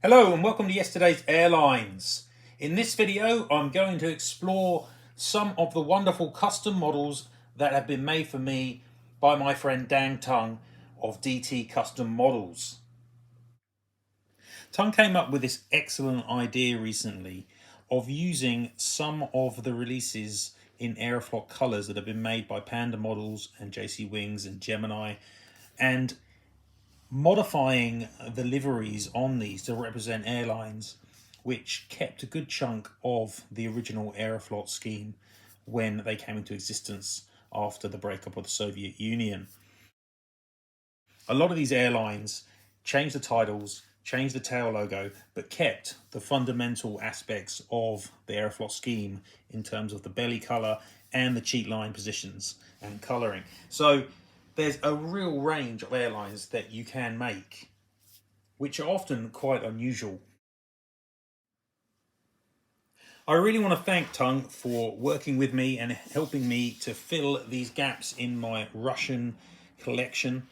Hello and welcome to yesterday's airlines. In this video I'm going to explore some of the wonderful custom models that have been made for me by my friend Dan Tung of DT Custom Models. Tung came up with this excellent idea recently of using some of the releases in Aeroflot colours that have been made by Panda Models and JC Wings and Gemini, and modifying the liveries on these to represent airlines, which kept a good chunk of the original Aeroflot scheme when they came into existence after the breakup of the Soviet Union. A lot of these airlines changed the titles, changed the tail logo, but kept the fundamental aspects of the Aeroflot scheme in terms of the belly colour and the cheat line positions and colouring. So there's a real range of airlines that you can make, which are often quite unusual. I really want to thank Tung for working with me and helping me to fill these gaps in my Russian collection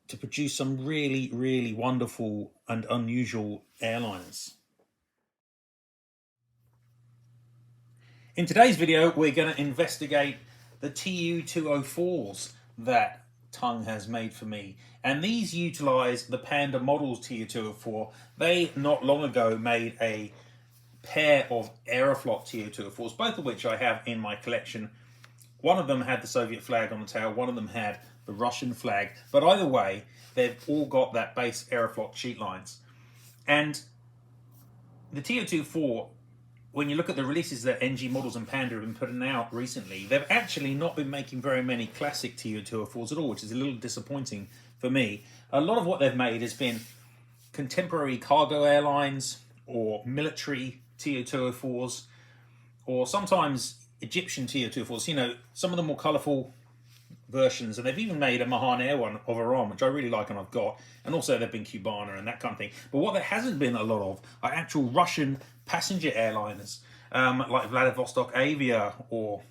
to produce some really wonderful and unusual airliners. In today's video, we're going to investigate the Tu-204s that Tung has made for me, and these utilize the Panda Models Tu-204. They not long ago made a pair of Aeroflot Tu-204s, both of which I have in my collection. One of them had the Soviet flag on the tail, one of them had the Russian flag, but either way they've all got that base Aeroflot sheet lines. And the Tu-204, when you look at the releases that ngmodels and Panda have been putting out recently, they've actually not been making very many classic Tu-204s at all, which is a little disappointing for me. A lot of what they've made has been contemporary cargo airlines or military Tu-204s, or sometimes Egyptian Tu-204s, you know, some of the more colourful versions, and they've even made a Mahan Air one of Iran, which I really like and I've got, and also they've been Cubana and that kind of thing. But what there hasn't been a lot of are actual Russian passenger airliners, like Vladivostok Avia or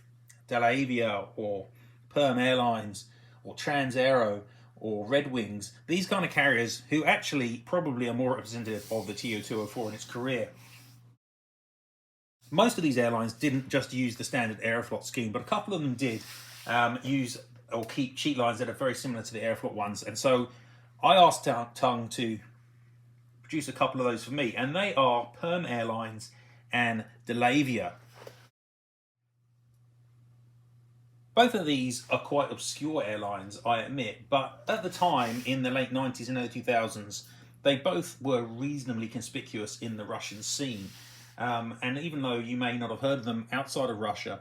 Andalavia or Perm Airlines or Trans-Aero or Red Wings, these kind of carriers who actually probably are more representative of the Tu-204 in its career. Most of these airlines didn't just use the standard Aeroflot scheme, but a couple of them did use or keep cheat lines that are very similar to the Aeroflot ones. And so I asked Tung to produce a couple of those for me, and they are Perm Airlines and Andalavia. Both of these are quite obscure airlines, I admit, but at the time, in the late 90s and early 2000s, they both were reasonably conspicuous in the Russian scene. And even though you may not have heard of them outside of Russia,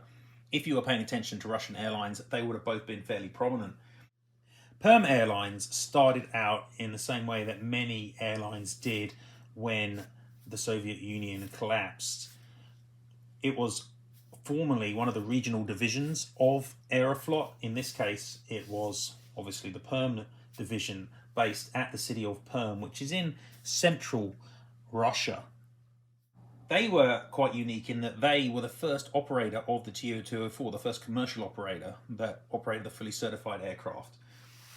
if you were paying attention to Russian airlines, they would have both been fairly prominent. Perm Airlines started out in the same way that many airlines did when the Soviet Union collapsed. It was formerly one of the regional divisions of Aeroflot. In this case, it was obviously the Perm division based at the city of Perm, which is in central Russia. They were quite unique in that they were the first operator of the Tu-204, the first commercial operator that operated the fully certified aircraft.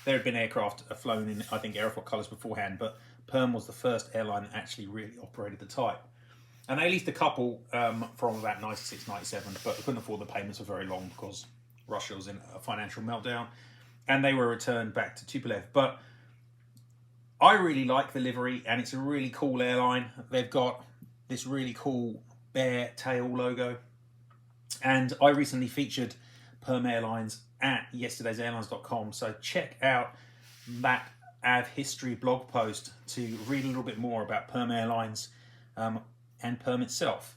There had been aircraft flown in, I think, Aeroflot colours beforehand, but Perm was the first airline that actually really operated the type. And they leased a couple from about 96, 97, but they couldn't afford the payments for very long because Russia was in a financial meltdown, and they were returned back to Tupolev. But I really like the livery, and it's a really cool airline. They've got this really cool bear tail logo, and I recently featured Perm Airlines at yesterdaysairlines.com, so check out that Av History blog post to read a little bit more about Perm Airlines and Perm itself.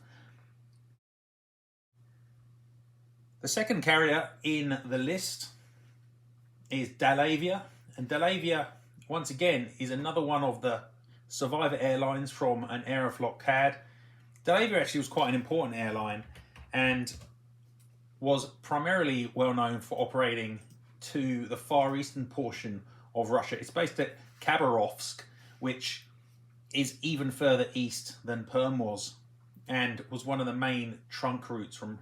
The second carrier in the list is Andalavia, and Andalavia once again is another one of the survivor airlines from an Aeroflot CAD. Andalavia actually was quite an important airline and was primarily well known for operating to the far eastern portion of Russia. It's based at Khabarovsk, which is even further east than Perm was, and was one of the main trunk routes from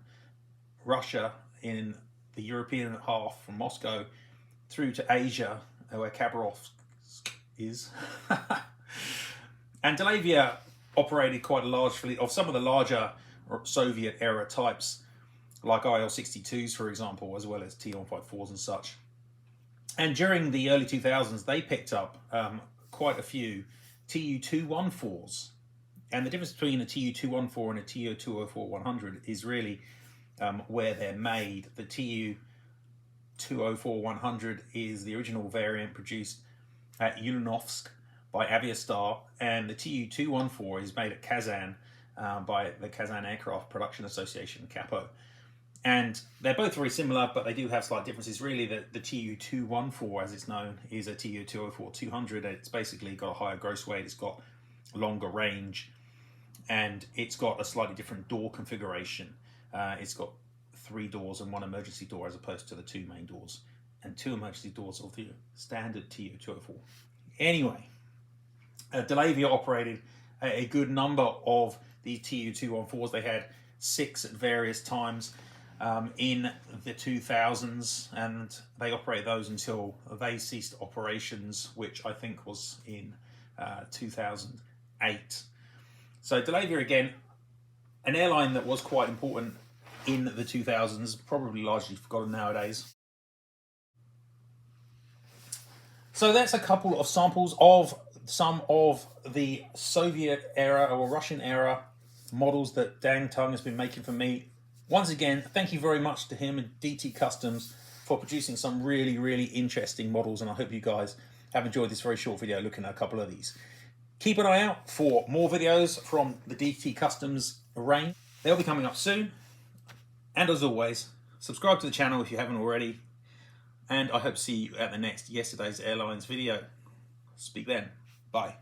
Russia in the European half from Moscow through to Asia, where Khabarovsk is. Andalavia operated quite a large fleet of some of the larger Soviet era types, like IL-62s, for example, as well as Tu-154s and such. And during the early 2000s, they picked up quite a few Tu-214s. And the difference between a Tu-214 and a Tu-204-100 is really where they're made. The Tu-204-100 is the original variant produced at Ulanovsk by Aviastar, and the Tu-214 is made at Kazan by the Kazan Aircraft Production Association, CAPO. And they're both very similar, but they do have slight differences. Really, the Tu-214, as it's known, is a Tu-204-200. It's basically got a higher gross weight, it's got longer range, and it's got a slightly different door configuration. It's got 3 doors and 1 emergency door, as opposed to the 2 main doors and 2 emergency doors of the standard Tu-204. Anyway, Andalavia operated a good number of the Tu-214s. They had 6 at various times in the 2000s, and they operated those until they ceased operations, which I think was in 2008. So Andalavia, again, an airline that was quite important in the 2000s, probably largely forgotten nowadays. So that's a couple of samples of some of the Soviet era or Russian era models that Dang Tung has been making for me. Once again, thank you very much to him and DT Customs for producing some really, really interesting models, and I hope you guys have enjoyed this very short video looking at a couple of these. Keep an eye out for more videos from the DT Customs range. They'll be coming up soon. And as always, subscribe to the channel if you haven't already. And I hope to see you at the next Yesterday's Airlines video. Speak then. Bye.